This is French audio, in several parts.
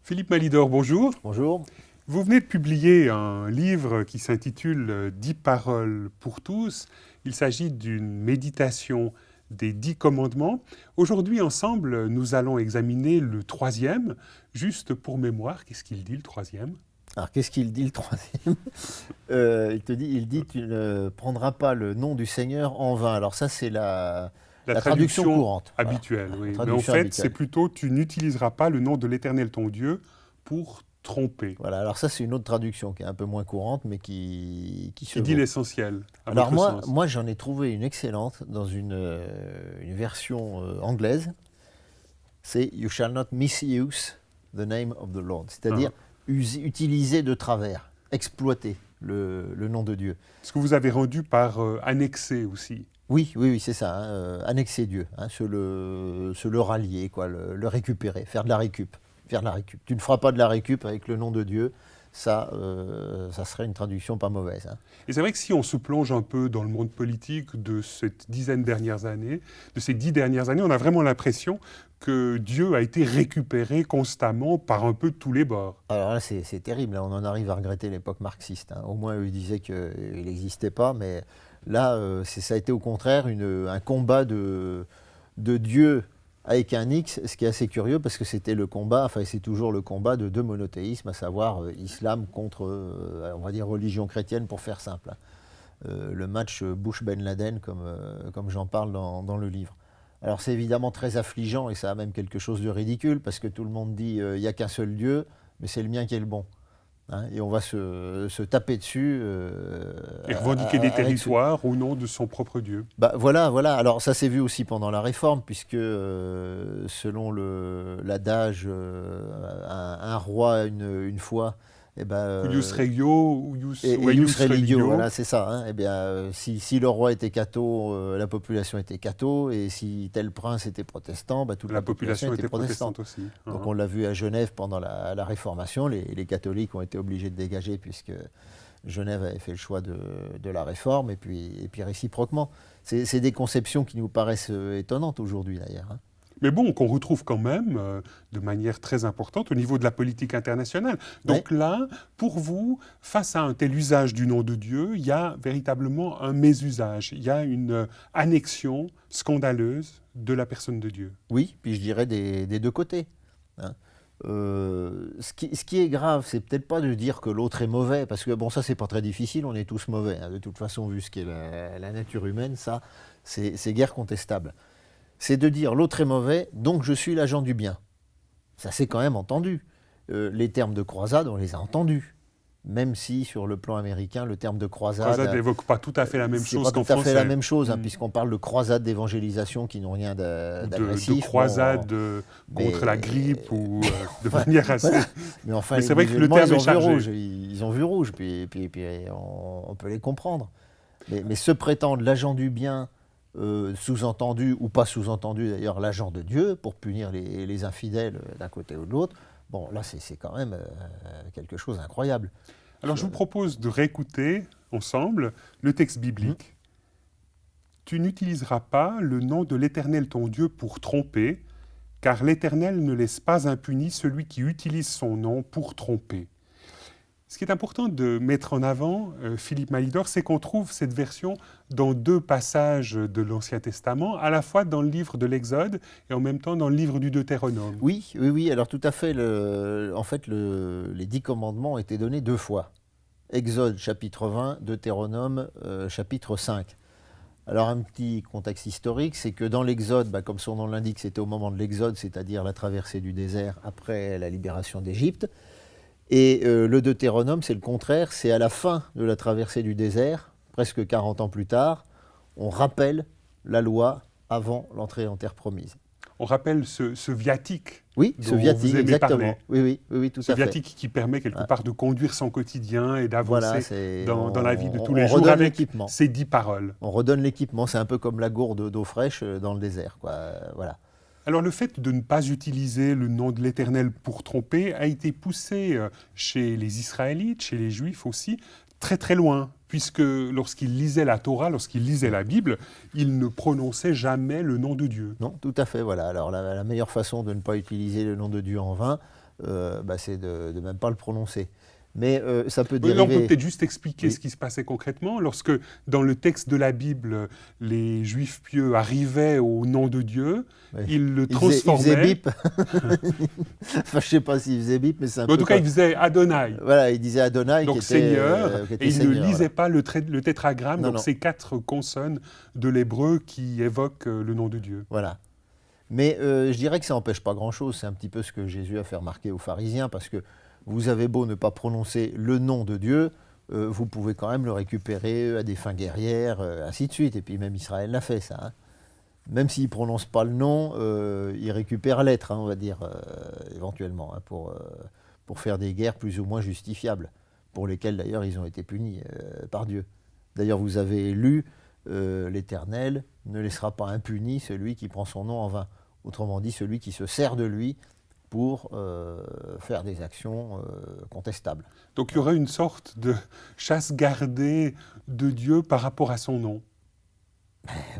Philippe Malidor, bonjour. Bonjour. Vous venez de publier un livre qui s'intitule 10 paroles pour tous. Il s'agit d'une méditation des 10 commandements. Aujourd'hui, ensemble, nous allons examiner le troisième. Juste pour mémoire, qu'est-ce qu'il dit le troisième ? Alors, qu'est-ce qu'il dit le troisième? Il dit, tu ne prendras pas le nom du Seigneur en vain. Alors ça, c'est la traduction courante. Habituelle, Voilà. oui. La Mais en traduction fait, habituelle. c'est plutôt tu n'utiliseras pas le nom de l'Éternel ton Dieu pour tromper. Voilà, alors ça, c'est une autre traduction qui est un peu moins courante, mais qui se Qui dit vaut. l'essentiel, à Alors votre sens. moi, j'en ai trouvé une excellente dans une version anglaise. C'est « You shall not misuse the name of the Lord ». C'est-à-dire utiliser de travers, exploiter le nom de Dieu. Ce que vous avez rendu par annexé aussi. Oui, c'est ça, annexer Dieu, se le rallier, quoi, le récupérer, faire de la récup. Tu ne feras pas de la récup avec le nom de Dieu, ça serait une traduction pas mauvaise. Et c'est vrai que si on se plonge un peu dans le monde politique de ces 10 dernières années, on a vraiment l'impression que Dieu a été récupéré constamment par un peu tous les bords. Alors là, c'est terrible, on en arrive à regretter l'époque marxiste. Au moins, eux, ils disaient qu'il n'existait pas, mais là, ça a été au contraire un combat de Dieu avec un X, ce qui est assez curieux parce que c'était le combat, enfin c'est toujours le combat de deux monothéismes, à savoir islam contre, on va dire, religion chrétienne pour faire simple. Le match Bush-Ben Laden, comme j'en parle dans le livre. Alors c'est évidemment très affligeant et ça a même quelque chose de ridicule parce que tout le monde dit il n'y a qu'un seul Dieu, mais c'est le mien qui est le bon. Et on va se taper dessus. Et revendiquer des territoires au nom de son propre Dieu. Voilà. Alors ça s'est vu aussi pendant la Réforme, puisque selon l'adage, un roi une fois, Ius regio, ou ius religio, voilà, c'est ça. Si le roi était catho, la population était catho, et si tel prince était protestant, toute la population était protestante aussi. Donc on l'a vu à Genève pendant la Réformation, les catholiques ont été obligés de dégager puisque Genève avait fait le choix de la Réforme, et puis réciproquement. C'est des conceptions qui nous paraissent étonnantes aujourd'hui d'ailleurs. Mais bon, qu'on retrouve quand même de manière très importante au niveau de la politique internationale. Donc là, pour vous, face à un tel usage du nom de Dieu, il y a véritablement un mésusage, il y a une annexion scandaleuse de la personne de Dieu. Oui, puis je dirais des deux côtés. Ce qui est grave, c'est peut-être pas de dire que l'autre est mauvais, parce que bon, ça c'est pas très difficile, on est tous mauvais. De toute façon, vu ce qu'est la nature humaine, ça, c'est guère contestable. C'est de dire l'autre est mauvais, donc je suis l'agent du bien. Ça s'est quand même entendu. Les termes de croisade, on les a entendus. Même si sur le plan américain, le terme de croisade... Croisade n'évoque pas tout à fait la même chose qu'en français. C'est pas tout à fait la même chose, puisqu'on parle de croisade d'évangélisation qui n'ont rien d'agressif. De croisade contre la grippe ou de manière assez... Mais enfin, mais c'est vrai que le terme est chargé. Ils ont vu rouge, puis on peut les comprendre. Mais se prétendre l'agent du bien... sous-entendu ou pas sous-entendu d'ailleurs l'agent de Dieu pour punir les infidèles d'un côté ou de l'autre, bon là c'est quand même quelque chose d'incroyable. Alors je vous propose de réécouter ensemble le texte biblique. Tu n'utiliseras pas le nom de l'Éternel ton Dieu pour tromper, car l'Éternel ne laisse pas impuni celui qui utilise son nom pour tromper. Ce qui est important de mettre en avant, Philippe Malidor, c'est qu'on trouve cette version dans deux passages de l'Ancien Testament, à la fois dans le livre de l'Exode et en même temps dans le livre du Deutéronome. Oui, alors tout à fait. Les 10 commandements ont été donnés 2 fois. Exode chapitre 20, Deutéronome chapitre 5. Alors un petit contexte historique, c'est que dans l'Exode, comme son nom l'indique, c'était au moment de l'Exode, c'est-à-dire la traversée du désert après la libération d'Égypte. Et le Deutéronome, c'est le contraire, c'est à la fin de la traversée du désert, presque 40 ans plus tard, on rappelle la loi avant l'entrée en terre promise. On rappelle ce viatique. Oui, ce viatique, exactement. Oui, tout à fait. Ce viatique qui permet quelque part de conduire son quotidien et d'avancer dans la vie de tous les jours avec ces 10 paroles. On redonne l'équipement, c'est un peu comme la gourde d'eau fraîche dans le désert, voilà. Alors le fait de ne pas utiliser le nom de l'Éternel pour tromper a été poussé chez les Israélites, chez les Juifs aussi, très très loin, puisque lorsqu'ils lisaient la Torah, lorsqu'ils lisaient la Bible, ils ne prononçaient jamais le nom de Dieu. Non, tout à fait, voilà. Alors la meilleure façon de ne pas utiliser le nom de Dieu en vain, c'est de ne même pas le prononcer. Mais ça peut Oui, là, on peut dériver... peut-être juste expliquer Oui. ce qui se passait concrètement. Lorsque, dans le texte de la Bible, les Juifs pieux arrivaient au nom de Dieu, Oui. ils le Il faisait transformaient. bip. Enfin, je ne sais pas s'il faisait bip, mais c'est un En peu tout cas, comme... ils faisaient Adonai, Voilà, il disait Adonai donc Seigneur, qui et était ils ne Seigneur. lisaient Voilà. pas le tétragramme, Non, donc non. ces 4 consonnes de l'hébreu qui évoquent le nom de Dieu. Voilà. Mais je dirais que ça n'empêche pas grand-chose. C'est un petit peu ce que Jésus a fait remarquer aux pharisiens, parce que vous avez beau ne pas prononcer le nom de Dieu, vous pouvez quand même le récupérer à des fins guerrières, ainsi de suite. Et puis même Israël l'a fait, ça. Hein. Même s'il ne prononce pas le nom, il récupère l'être, hein, on va dire, éventuellement, hein, pour faire des guerres plus ou moins justifiables, pour lesquelles d'ailleurs ils ont été punis par Dieu. D'ailleurs, vous avez lu l'Éternel ne laissera pas impuni celui qui prend son nom en vain. Autrement dit, celui qui se sert de lui pour faire des actions contestables. Donc il y aurait une sorte de chasse gardée de Dieu par rapport à son nom.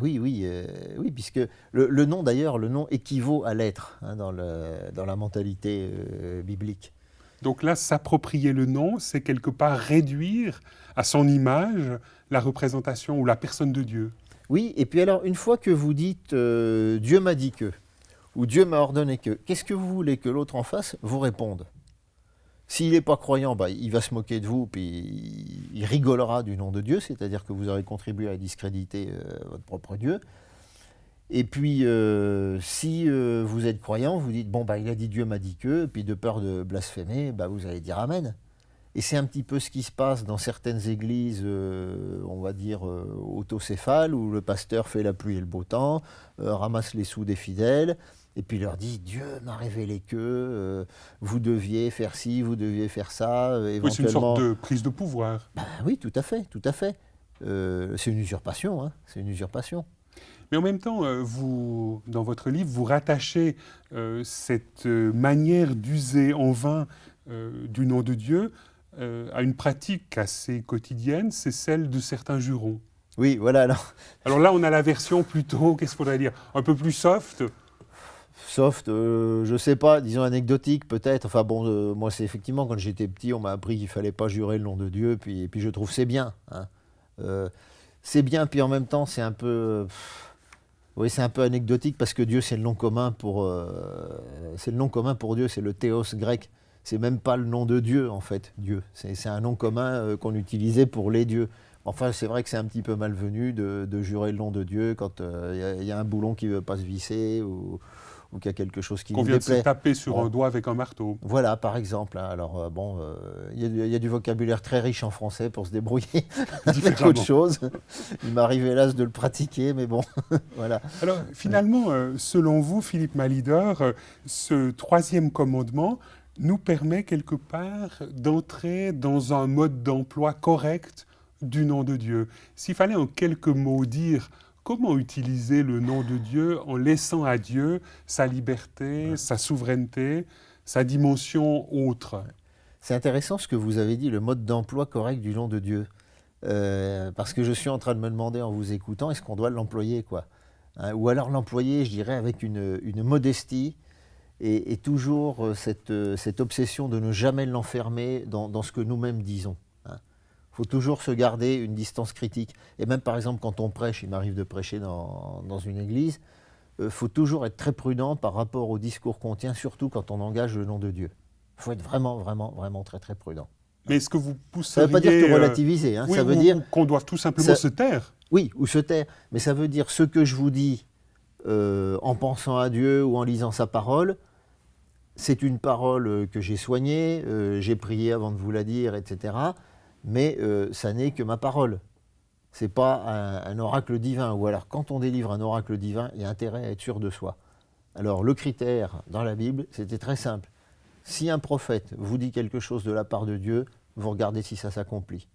Oui, puisque le nom d'ailleurs, le nom équivaut à l'être hein, dans la mentalité biblique. Donc là, s'approprier le nom, c'est quelque part réduire à son image la représentation ou la personne de Dieu. Oui, et puis alors, une fois que vous dites Dieu m'a dit que, ou Dieu m'a ordonné que, qu'est-ce que vous voulez que l'autre en face vous réponde? S'il n'est pas croyant, il va se moquer de vous, puis il rigolera du nom de Dieu, c'est-à-dire que vous aurez contribué à discréditer votre propre Dieu. Et puis, si vous êtes croyant, vous dites, il a dit Dieu m'a dit que, puis de peur de blasphémer, vous allez dire Amen. Et c'est un petit peu ce qui se passe dans certaines églises, on va dire, autocéphales, où le pasteur fait la pluie et le beau temps, ramasse les sous des fidèles, et puis leur dit, Dieu m'a révélé que vous deviez faire ci, vous deviez faire ça, éventuellement... Oui, c'est une sorte de prise de pouvoir. Oui, tout à fait, tout à fait. C'est une usurpation, hein, c'est une usurpation. Mais en même temps, vous, dans votre livre, vous rattachez cette manière d'user en vain du nom de Dieu à une pratique assez quotidienne, c'est celle de certains jurons. Oui, voilà. Alors là, on a la version plutôt, qu'est-ce qu'il faudrait dire, un peu plus soft. Soft, je sais pas, disons anecdotique peut-être. Enfin bon, moi c'est effectivement quand j'étais petit, on m'a appris qu'il fallait pas jurer le nom de Dieu, puis je trouve c'est bien. Hein. C'est bien, puis en même temps c'est un peu... oui, c'est un peu anecdotique parce que Dieu, c'est le nom commun pour Dieu, c'est le théos grec. C'est même pas le nom de Dieu, en fait, Dieu. C'est un nom commun qu'on utilisait pour les dieux. Enfin, c'est vrai que c'est un petit peu malvenu de jurer le nom de Dieu quand il y a un boulon qui ne veut pas se visser ou qu'il y a quelque chose qui nous Qu'on vient de déplaît. se taper sur un doigt avec un marteau. Voilà, par exemple. Hein. Alors, il y a du vocabulaire très riche en français pour se débrouiller avec autre chose. Il m'arrive hélas de le pratiquer, mais bon, voilà. Alors, finalement, selon vous, Philippe Malidor, ce troisième commandement nous permet quelque part d'entrer dans un mode d'emploi correct du nom de Dieu. S'il fallait en quelques mots dire comment utiliser le nom de Dieu en laissant à Dieu sa liberté, sa souveraineté, sa dimension autre. C'est intéressant ce que vous avez dit, le mode d'emploi correct du nom de Dieu. Parce que je suis en train de me demander en vous écoutant, est-ce qu'on doit l'employer quoi hein, ou alors l'employer, je dirais, avec une modestie et toujours cette obsession de ne jamais l'enfermer dans ce que nous-mêmes disons. Il faut toujours se garder une distance critique. Et même par exemple quand on prêche, il m'arrive de prêcher dans une église, faut toujours être très prudent par rapport au discours qu'on tient, surtout quand on engage le nom de Dieu. Il faut être vraiment, vraiment, vraiment très, très prudent. Mais est-ce que vous pousseriez... Ça ne veut pas dire tout relativiser. Hein, oui, ça veut dire qu'on doit tout simplement se taire. Oui, ou se taire. Mais ça veut dire ce que je vous dis en pensant à Dieu ou en lisant sa parole, c'est une parole que j'ai soignée, j'ai prié avant de vous la dire, etc. Mais ça n'est que ma parole. Ce n'est pas un oracle divin. Ou alors, quand on délivre un oracle divin, il y a intérêt à être sûr de soi. Alors, le critère dans la Bible, c'était très simple. Si un prophète vous dit quelque chose de la part de Dieu, vous regardez si ça s'accomplit.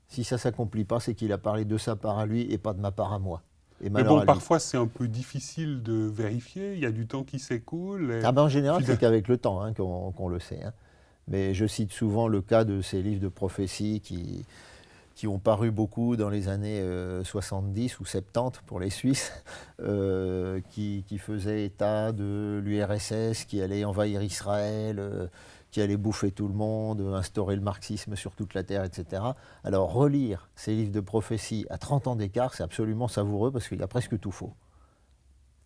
Si ça ne s'accomplit pas, c'est qu'il a parlé de sa part à lui et pas de ma part à moi. Et mais bon, parfois c'est un peu difficile de vérifier, il y a du temps qui s'écoule. Et... en général, c'est qu'avec le temps hein, qu'on le sait. Hein. Mais je cite souvent le cas de ces livres de prophétie qui qui ont paru beaucoup dans les années 70 ou 70 pour les Suisses, qui faisaient état de l'URSS qui allait envahir Israël, qui allait bouffer tout le monde, instaurer le marxisme sur toute la terre, etc. Alors relire ces livres de prophétie à 30 ans d'écart, c'est absolument savoureux parce qu'il y a presque tout faux.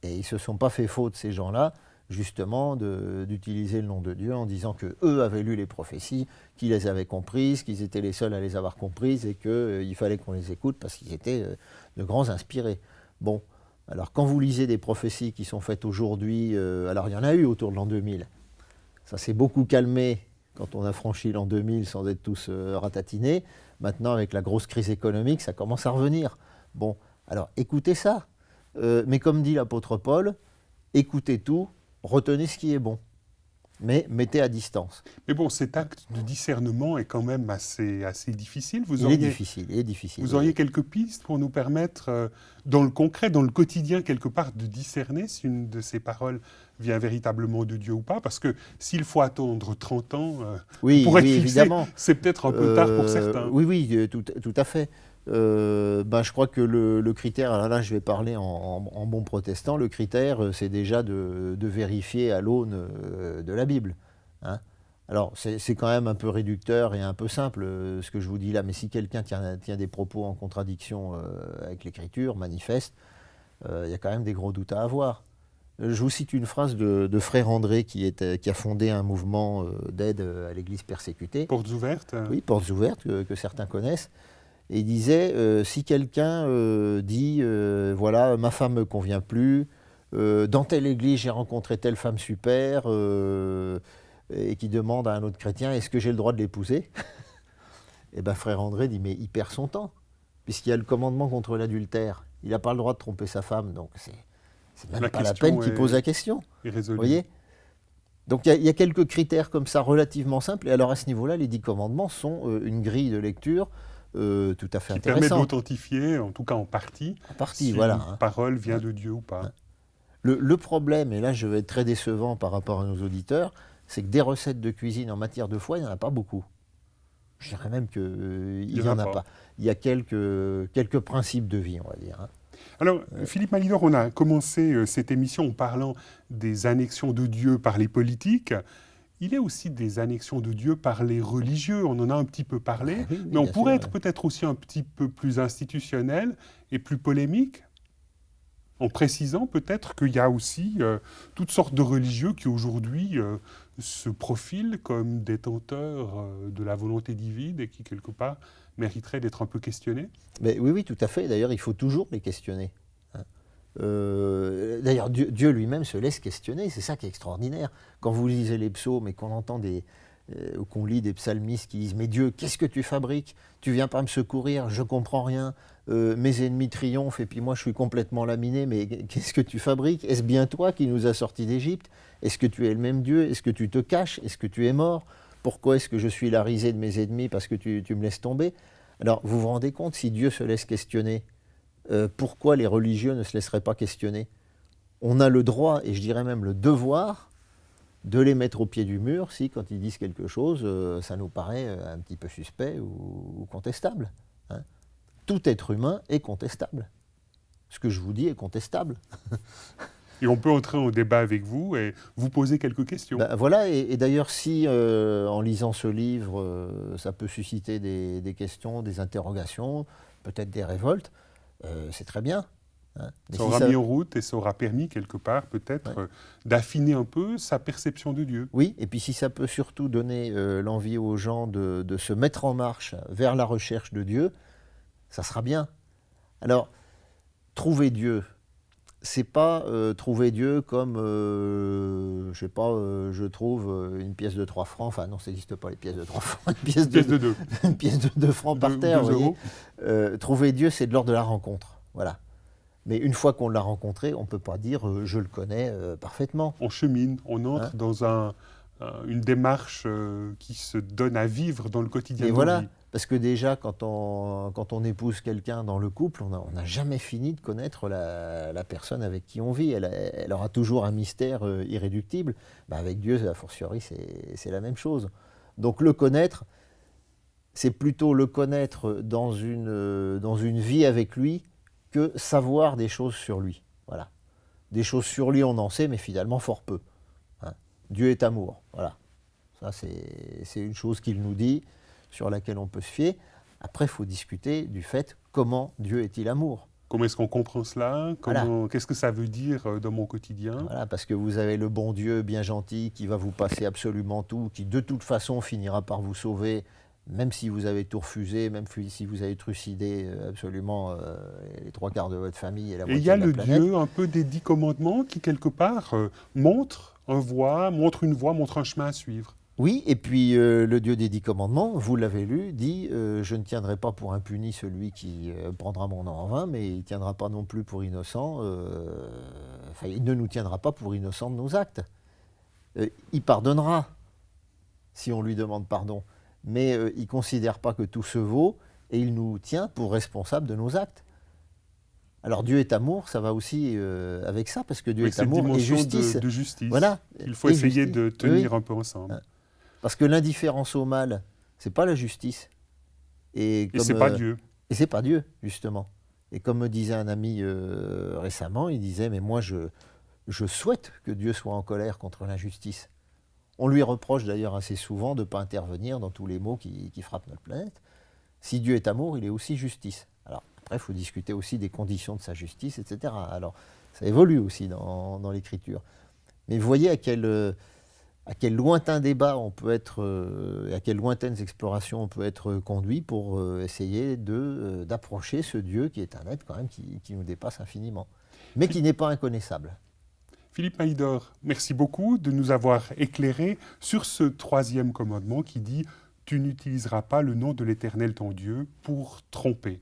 Et ils ne se sont pas fait faute, ces gens-là, justement, d'utiliser le nom de Dieu en disant qu'eux avaient lu les prophéties, qu'ils les avaient comprises, qu'ils étaient les seuls à les avoir comprises et qu'il fallait qu'on les écoute parce qu'ils étaient de grands inspirés. Bon, alors quand vous lisez des prophéties qui sont faites aujourd'hui, alors il y en a eu autour de l'an 2000, ça s'est beaucoup calmé quand on a franchi l'an 2000 sans être tous ratatinés. Maintenant, avec la grosse crise économique, ça commence à revenir. Bon, alors écoutez ça. Mais comme dit l'apôtre Paul, écoutez tout, retenez ce qui est bon, mais mettez à distance. Mais bon, cet acte de discernement est quand même assez difficile. Il est difficile. Vous auriez quelques pistes pour nous permettre, dans le concret, dans le quotidien, quelque part, de discerner si une de ces paroles vient véritablement de Dieu ou pas? Parce que s'il faut attendre 30 ans pour être fixé, évidemment. C'est peut-être un peu tard pour certains. Oui, tout à fait. Je crois que le critère, alors là je vais parler en bon protestant, le critère c'est déjà de vérifier à l'aune de la Bible. Hein. Alors c'est quand même un peu réducteur et un peu simple ce que je vous dis là, mais si quelqu'un tient des propos en contradiction avec l'Écriture, manifeste, il y a quand même des gros doutes à avoir. Je vous cite une phrase de Frère André qui a fondé un mouvement d'aide à l'Église persécutée. Portes ouvertes. Oui, Portes ouvertes que certains connaissent. Et il disait, si quelqu'un dit, voilà, ma femme ne me convient plus, dans telle église j'ai rencontré telle femme super, et qui demande à un autre chrétien, est-ce que j'ai le droit de l'épouser? Et bien Frère André dit, mais il perd son temps, puisqu'il y a le commandement contre l'adultère. Il n'a pas le droit de tromper sa femme, donc c'est même pas la peine qu'il pose la question. Vous voyez? Donc il y a quelques critères comme ça relativement simples, et alors à ce niveau-là, les 10 commandements sont une grille de lecture tout à fait intéressant. Qui permet d'authentifier, en tout cas en partie, si voilà, une parole vient de Dieu ou pas. Le problème, et là je vais être très décevant par rapport à nos auditeurs, c'est que des recettes de cuisine en matière de foi, il n'y en a pas beaucoup. Je dirais même qu'il n'y en a pas. Il y a quelques principes de vie, on va dire. Alors, Philippe Malidor, on a commencé cette émission en parlant des annexions de Dieu par les politiques. Il y a aussi des annexions de Dieu par les religieux, on en a un petit peu parlé, mais on pourrait être peut-être aussi un petit peu plus institutionnel et plus polémique, en précisant peut-être qu'il y a aussi toutes sortes de religieux qui aujourd'hui se profilent comme détenteurs de la volonté divine et qui, quelque part, mériteraient d'être un peu questionnés. Mais oui, tout à fait. D'ailleurs, il faut toujours les questionner. D'ailleurs, Dieu lui-même se laisse questionner, c'est ça qui est extraordinaire. Quand vous lisez les psaumes et qu'on entend qu'on lit des psalmistes qui disent « Mais Dieu, qu'est-ce que tu fabriques? Tu viens pas me secourir, je comprends rien. Mes ennemis triomphent et puis moi je suis complètement laminé, mais qu'est-ce que tu fabriques? Est-ce bien toi qui nous as sortis d'Égypte? Est-ce que tu es le même Dieu? Est-ce que tu te caches? Est-ce que tu es mort? Pourquoi est-ce que je suis la risée de mes ennemis parce que tu me laisses tomber ?» Alors, vous vous rendez compte, si Dieu se laisse questionner, pourquoi les religieux ne se laisseraient pas questionner? On a le droit, et je dirais même le devoir, de les mettre au pied du mur si, quand ils disent quelque chose, ça nous paraît un petit peu suspect ou contestable. Hein. Tout être humain est contestable. Ce que je vous dis est contestable. Et on peut entrer en débat avec vous et vous poser quelques questions. Voilà, et d'ailleurs, si en lisant ce livre, ça peut susciter des questions, des interrogations, peut-être des révoltes, c'est très bien. Hein. Ça aura mis en route et ça aura permis, quelque part, peut-être, d'affiner un peu sa perception de Dieu. Oui, et puis si ça peut surtout donner l'envie aux gens de se mettre en marche vers la recherche de Dieu, ça sera bien. Alors, trouver Dieu, c'est pas trouver Dieu comme, je sais pas, je trouve une pièce de 3 francs, enfin non, ça n'existe pas les pièces de 3 francs, une pièce de 2 une pièce de 2 francs par terre, vous voyez. Trouver Dieu, c'est de l'ordre de la rencontre, voilà. Mais une fois qu'on l'a rencontré, on ne peut pas dire je le connais parfaitement. On chemine, on entre dans une démarche qui se donne à vivre dans le quotidien. Et voilà, parce que déjà, quand on épouse quelqu'un dans le couple, on n'a jamais fini de connaître la personne avec qui on vit. Elle aura toujours un mystère irréductible. Avec Dieu, a fortiori, c'est la même chose. Donc le connaître, c'est plutôt le connaître dans une vie avec lui que savoir des choses sur lui. Voilà. Des choses sur lui, on en sait, mais finalement fort peu. Hein. Dieu est amour. Voilà. Ça, c'est une chose qu'il nous dit, sur laquelle on peut se fier. Après, il faut discuter du fait comment Dieu est-il amour. Comment est-ce qu'on comprend cela? Voilà. Qu'est-ce que ça veut dire dans mon quotidien? Voilà, parce que vous avez le bon Dieu bien gentil qui va vous passer absolument tout, qui de toute façon finira par vous sauver, même si vous avez tout refusé, même si vous avez trucidé absolument les trois quarts de votre famille et la Et il moitié y a de la le planète. Dieu un peu des 10 commandements qui, quelque part, montre une voie, montre un chemin à suivre. Oui, et puis le Dieu des 10 commandements, vous l'avez lu, dit je ne tiendrai pas pour impuni celui qui prendra mon nom en vain, mais il ne tiendra pas non plus pour innocent, enfin, il ne nous tiendra pas pour innocent de nos actes. Il pardonnera si on lui demande pardon, mais il ne considère pas que tout se vaut et il nous tient pour responsables de nos actes. Alors Dieu est amour, ça va aussi avec ça, parce que Dieu Avec est cette amour et dimension justice. de justice. Voilà. Il faut Et essayer justice. de Oui, tenir oui. un peu ensemble. Parce que l'indifférence au mal, c'est pas la justice. Et c'est pas Dieu. Et c'est pas Dieu, justement. Et comme me disait un ami récemment, il disait, mais moi je souhaite que Dieu soit en colère contre l'injustice. On lui reproche d'ailleurs assez souvent de ne pas intervenir dans tous les maux qui frappent notre planète. Si Dieu est amour, il est aussi justice. Alors après, il faut discuter aussi des conditions de sa justice, etc. Alors ça évolue aussi dans l'Écriture. Mais vous voyez à quel lointain débat on peut être, à quelles lointaines explorations on peut être conduit pour essayer d'approcher ce Dieu qui est un être quand même qui nous dépasse infiniment, mais qui n'est pas inconnaissable. Philippe Maïdor, merci beaucoup de nous avoir éclairé sur ce 3e commandement qui dit « Tu n'utiliseras pas le nom de l'Éternel ton Dieu pour tromper ».